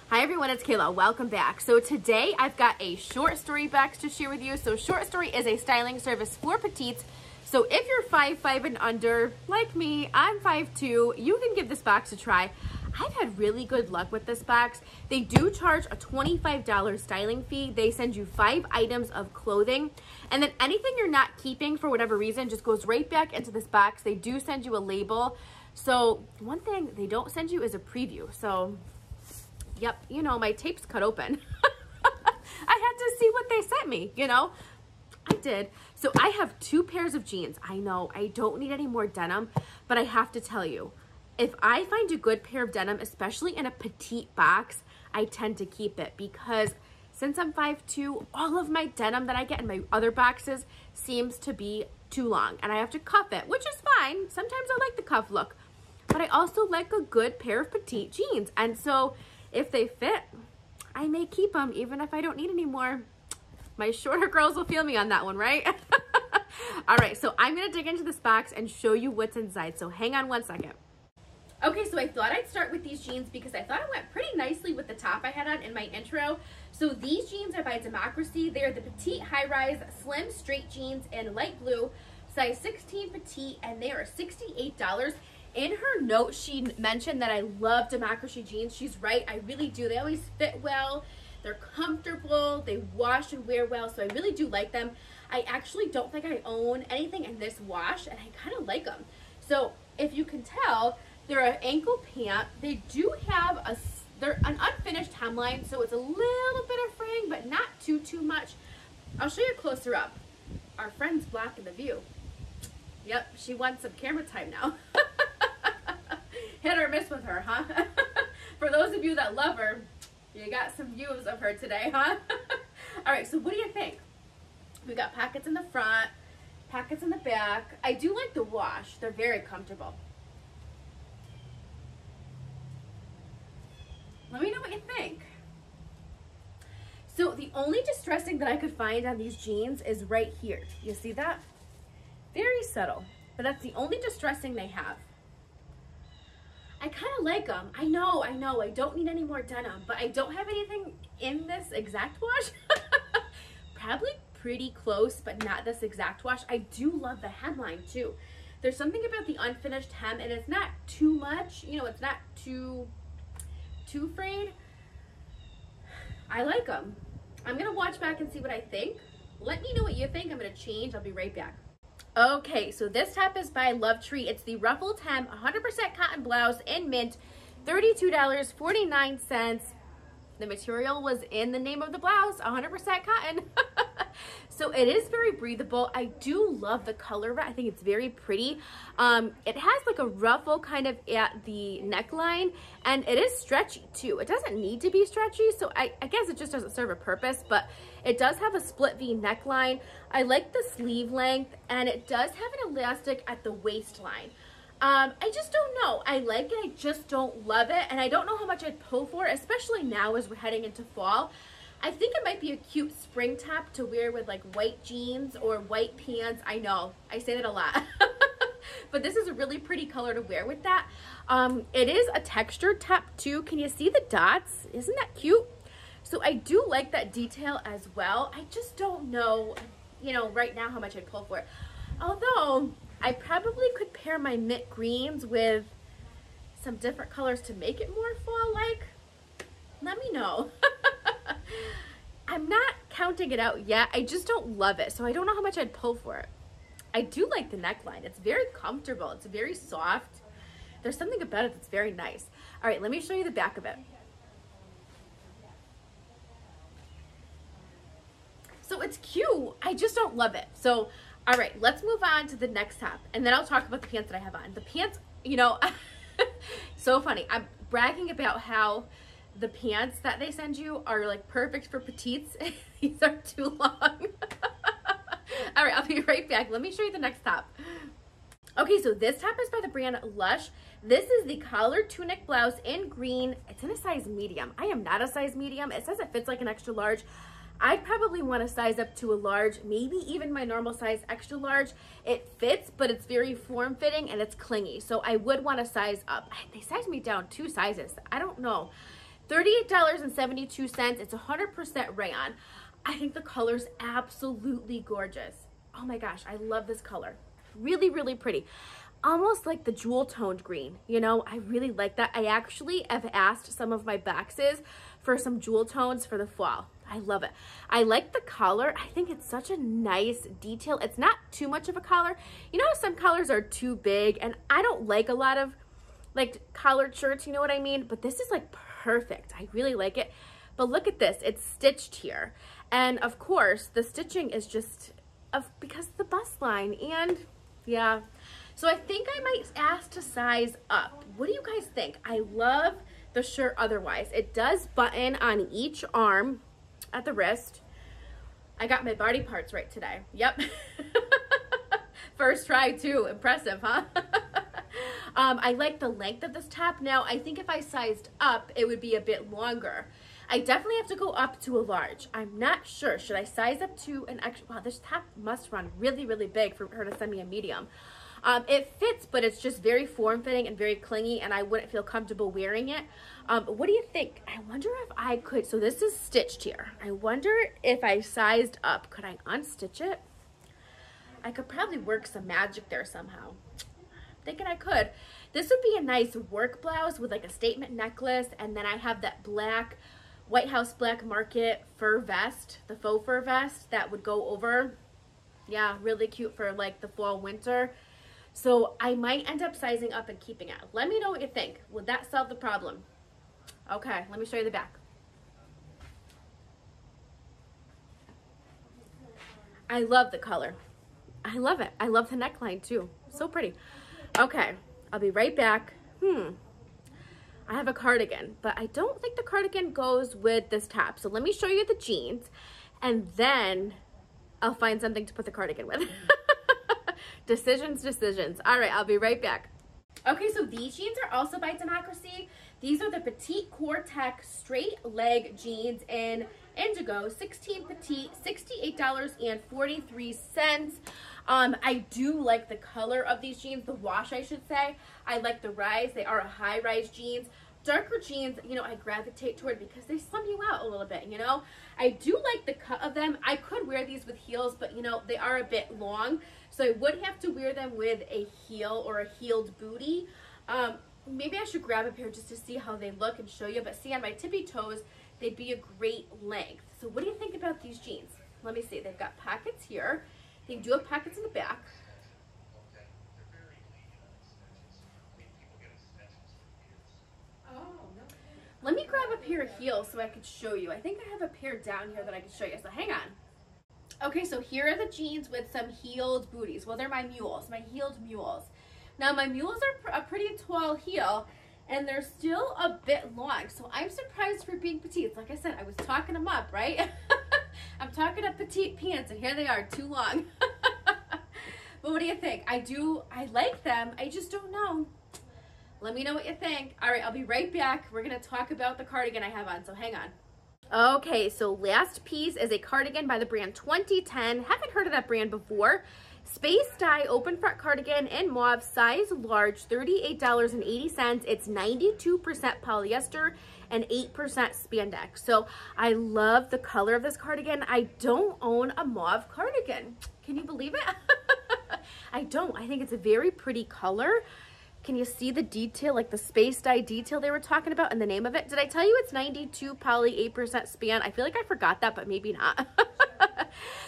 Hi everyone, it's Kayla. Welcome back. So today I've got a short story box to share with you. So short story is a styling service for petites. So if you're 5'5" and under, like me, I'm 5'2", you can give this box a try. I've had really good luck with this box. They do charge a $25 styling fee. They send you 5 items of clothing, and then anything you're not keeping for whatever reason just goes right back into this box. They do send you a label. So one thing they don't send you is a preview. So yep, you know, my tape's cut open. I had to see what they sent me, you know. I did. So I have 2 pairs of jeans. I know I don't need any more denim, but I have to tell you, if I find a good pair of denim, especially in a petite box, I tend to keep it because since I'm 5'2", all of my denim that I get in my other boxes seems to be too long and I have to cuff it, which is fine. Sometimes I like the cuff look, but I also like a good pair of petite jeans. And so if they fit, I may keep them even if I don't need any more. My shorter girls will feel me on that one, right? All right, so I'm gonna dig into this box and show you what's inside. So hang on one second. Okay, so I thought I'd start with these jeans because I thought it went pretty nicely with the top I had on in my intro. So these jeans are by Democracy. They're the petite high-rise slim straight jeans in light blue, size 16 petite, and they are $68. In her note, she mentioned that I love Democracy jeans. She's right, I really do. They always fit well, they're comfortable, they wash and wear well, so I really do like them. I actually don't think I own anything in this wash, and I kind of like them. So if you can tell, they're an ankle pant. They do have they're an unfinished hemline, so it's a little bit of fraying, but not too much. I'll show you closer up. Our friend's blocking the view. Yep, she wants some camera time now. Hit or miss with her, huh? For those of you that love her, you got some views of her today, huh? All right, so what do you think? We got pockets in the front, pockets in the back. I do like the wash. They're very comfortable. Let me know what you think. So the only distressing that I could find on these jeans is right here. You see that? Very subtle, but that's the only distressing they have. I kind of like them. I know, I don't need any more denim, but I don't have anything in this exact wash. Probably pretty close, but not this exact wash. I do love the hemline too. There's something about the unfinished hem, and it's not too much, you know, it's not too frayed. I like them. I'm gonna watch back and see what I think. Let me know what you think. I'm gonna change. I'll be right back. Okay, so this top is by Lovetree. It's the Ruffled hem, 100% cotton blouse in mint, $32.49. The material was in the name of the blouse, 100% cotton. So it is very breathable. I do love the color of it. I think it's very pretty. It has like a ruffle kind of at the neckline, and it is stretchy too. It doesn't need to be stretchy, so I guess it just doesn't serve a purpose, but it does have a split V neckline. I like the sleeve length, and it does have an elastic at the waistline. I just don't know. I like it, I just don't love it, and I don't know how much I'd pull for it, especially now as we're heading into fall. I think it might be a cute spring top to wear with like white jeans or white pants. I know, I say that a lot. But this is a really pretty color to wear with that. It is a textured top too. Can you see the dots? Isn't that cute? So I do like that detail as well. I just don't know, you know, right now how much I'd pull for it. Although I probably could pair my mint greens with some different colors to make it more fall-like. Let me know. I'm not counting it out yet. I just don't love it, so I don't know how much I'd pull for it. I do like the neckline. It's very comfortable. It's very soft. There's something about it that's very nice. All right, let me show you the back of it. So it's cute. I just don't love it. So, all right, let's move on to the next top, and then I'll talk about the pants that I have on. The pants, you know, so funny. I'm bragging about how the pants that they send you are like perfect for petites. These are too long. All right, I'll be right back. Let me show you the next top. Okay, so this top is by the brand Lush. This is the collared tunic blouse in green. It's in a size medium. I am not a size medium. It says it fits like an extra large. I probably want to size up to a large, maybe even my normal size extra large. It fits, but it's very form-fitting and it's clingy. So I would want to size up. They sized me down 2 sizes. I don't know. $38.72. It's 100% rayon. I think the color's absolutely gorgeous. Oh my gosh, I love this color. Really, really pretty. Almost like the jewel toned green, you know, I really like that. I actually have asked some of my boxes for some jewel tones for the fall. I love it. I like the collar. I think it's such a nice detail. It's not too much of a collar. You know, some collars are too big, and I don't like a lot of like collared shirts, you know what I mean? But this is like perfect. I really like it. But look at this, it's stitched here. And of course, the stitching is just because of the bust line, and yeah. So I think I might ask to size up. What do you guys think? I love the shirt otherwise. It does button on each arm at the wrist. I got my body parts right today. Yep. First try too. Impressive, huh? I like the length of this top. Now, I think if I sized up, it would be a bit longer. I definitely have to go up to a large. I'm not sure. Should I size up to an extra? Wow, this top must run really, really big for her to send me a medium. It fits, but it's just very form-fitting and very clingy, and I wouldn't feel comfortable wearing it. What do you think? I wonder if I could, so this is stitched here. I wonder if I sized up, could I unstitch it? I could probably work some magic there somehow. I'm thinking I could. This would be a nice work blouse with like a statement necklace, and then I have that black, White House Black Market fur vest, the faux fur vest that would go over. Yeah, really cute for like the fall, winter. So I might end up sizing up and keeping it. Let me know what you think. Would that solve the problem? Okay, let me show you the back. I love the color. I love it. I love the neckline too. So pretty. Okay, I'll be right back. I have a cardigan, but I don't think the cardigan goes with this top. So let me show you the jeans, and then I'll find something to put the cardigan with. Decisions. All right, I'll be right back. Okay, so these jeans are also by Democracy. These are the Petite Cortex straight leg jeans in Indigo, 16 Petite, $68.43. I do like the color of these jeans, the wash, I should say. I like the rise. They are a high-rise jeans. Darker jeans, you know, I gravitate toward because they slim you out a little bit, you know. I do like the cut of them. I could wear these with heels, but, you know, they are a bit long. So I would have to wear them with a heel or a heeled booty. Maybe I should grab a pair just to see how they look and show you. But see, on my tippy toes, they'd be a great length. So what do you think about these jeans? Let me see. They've got pockets here. They do have pockets in the back. Let me grab a pair of heels so I could show you. I think I have a pair down here that I could show you. So hang on. Okay, so here are the jeans with some heeled booties. Well, they're my mules, my heeled mules. Now, my mules are a pretty tall heel, and they're still a bit long. So I'm surprised for being petite. Like I said, I was talking them up, right? I'm talking up petite pants, and here they are, too long. But what do you think? I like them. I just don't know. Let me know what you think. All right, I'll be right back. We're going to talk about the cardigan I have on, so hang on. Okay, so last piece is a cardigan by the brand 2010. Haven't heard of that brand before. Space dye open front cardigan in mauve, size large, $38.80. It's 92% polyester and 8% spandex. So I love the color of this cardigan. I don't own a mauve cardigan. Can you believe it? I don't. I think it's a very pretty color. Can you see the detail, like the space dye detail they were talking about and the name of it? Did I tell you it's 92 poly, 8% span? I feel like I forgot that, but maybe not.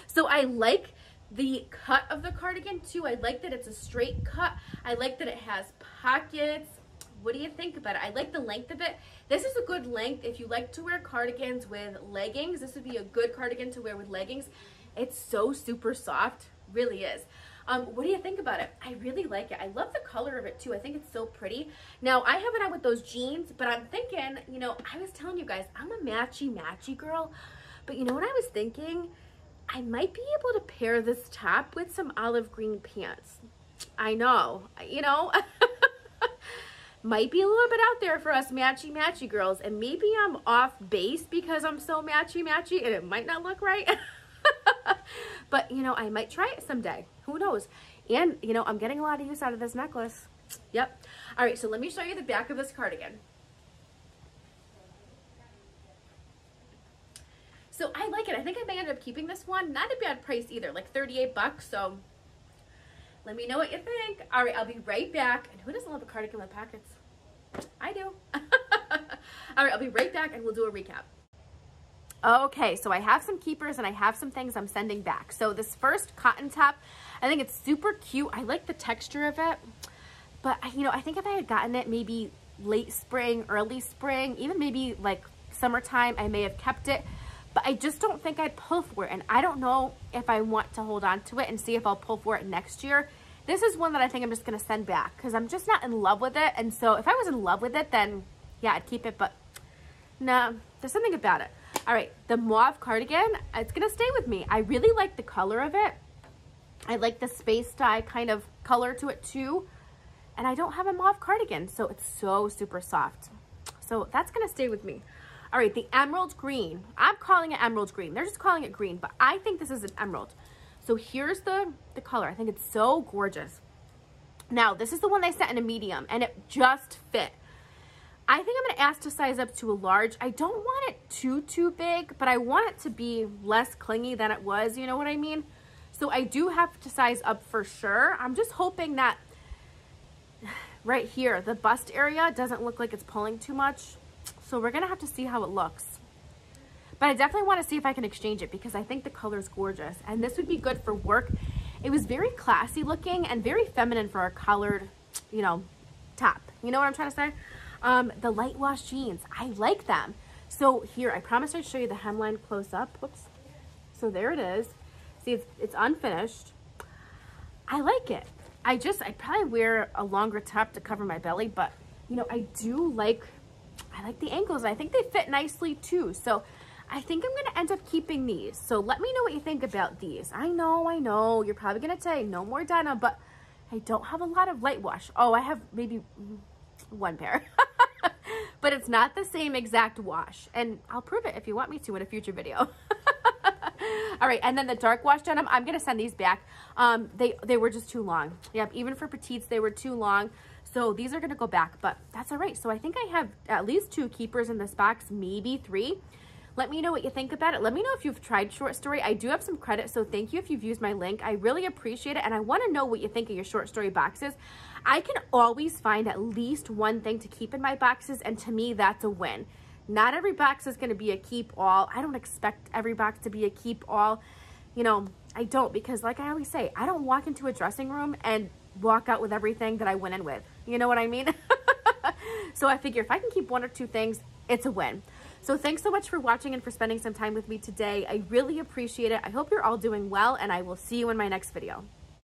So I like the cut of the cardigan too. I like that it's a straight cut. I like that it has pockets. What do you think about it? I like the length of it. This is a good length if you like to wear cardigans with leggings. This would be a good cardigan to wear with leggings. It's so super soft, really is. What do you think about it? I really like it. I love the color of it too. I think it's so pretty. Now, I have it on with those jeans, but I'm thinking, you know, I was telling you guys, I'm a matchy girl, but you know what I was thinking? I might be able to pair this top with some olive green pants. I know, you know, might be a little bit out there for us matchy girls, and maybe I'm off base because I'm so matchy and it might not look right. But, you know, I might try it someday. Who knows? And, you know, I'm getting a lot of use out of this necklace. Yep. All right, so let me show you the back of this cardigan. So I like it. I think I may end up keeping this one. Not a bad price either, like 38 bucks. So let me know what you think. All right, I'll be right back. And who doesn't love a cardigan with pockets? I do. All right, I'll be right back and we'll do a recap. Okay, so I have some keepers and I have some things I'm sending back. So this first cotton top, I think it's super cute. I like the texture of it. But, you know, I think if I had gotten it maybe late spring, early spring, even maybe like summertime, I may have kept it. But I just don't think I'd pull for it. And I don't know if I want to hold on to it and see if I'll pull for it next year. This is one that I think I'm just going to send back because I'm just not in love with it. And so if I was in love with it, then yeah, I'd keep it. But no, there's something about it. All right, the mauve cardigan, it's going to stay with me. I really like the color of it. I like the space dye kind of color to it too. And I don't have a mauve cardigan, so it's so super soft. So that's going to stay with me. All right, the emerald green. I'm calling it emerald green. They're just calling it green, but I think this is an emerald. So here's the color. I think it's so gorgeous. Now, this is the one they sent in a medium, and it just fit. I think I'm going to ask to size up to a large. I don't want it too big, but I want it to be less clingy than it was. You know what I mean? So I do have to size up for sure. I'm just hoping that right here, the bust area doesn't look like it's pulling too much. So we're going to have to see how it looks. But I definitely want to see if I can exchange it because I think the color is gorgeous. And this would be good for work. It was very classy looking and very feminine for a collared, you know, top. You know what I'm trying to say? The light wash jeans, I like them. So here, I promised I'd show you the hemline close up. Whoops. So there it is. See, it's unfinished. I like it. I'd probably wear a longer top to cover my belly, but you know, I like the ankles. I think they fit nicely too. So I think I'm going to end up keeping these. So let me know what you think about these. I know. You're probably going to say no more denim, but I don't have a lot of light wash. Oh, I have maybe one pair. But it's not the same exact wash. And I'll prove it if you want me to in a future video. All right, and then the dark wash denim, I'm going to send these back. They were just too long. Yep, even for petites, they were too long. So these are going to go back, but that's all right. So I think I have at least 2 keepers in this box, maybe 3. Let me know what you think about it. Let me know if you've tried Short Story. I do have some credit, so thank you if you've used my link. I really appreciate it, and I want to know what you think of your Short Story boxes. I can always find at least one thing to keep in my boxes, and to me, that's a win. Not every box is going to be a keep all. I don't expect every box to be a keep all. You know, I don't, because like I always say, I don't walk into a dressing room and walk out with everything that I went in with. You know what I mean? So I figure if I can keep 1 or 2 things, it's a win. So thanks so much for watching and for spending some time with me today. I really appreciate it. I hope you're all doing well, and I will see you in my next video.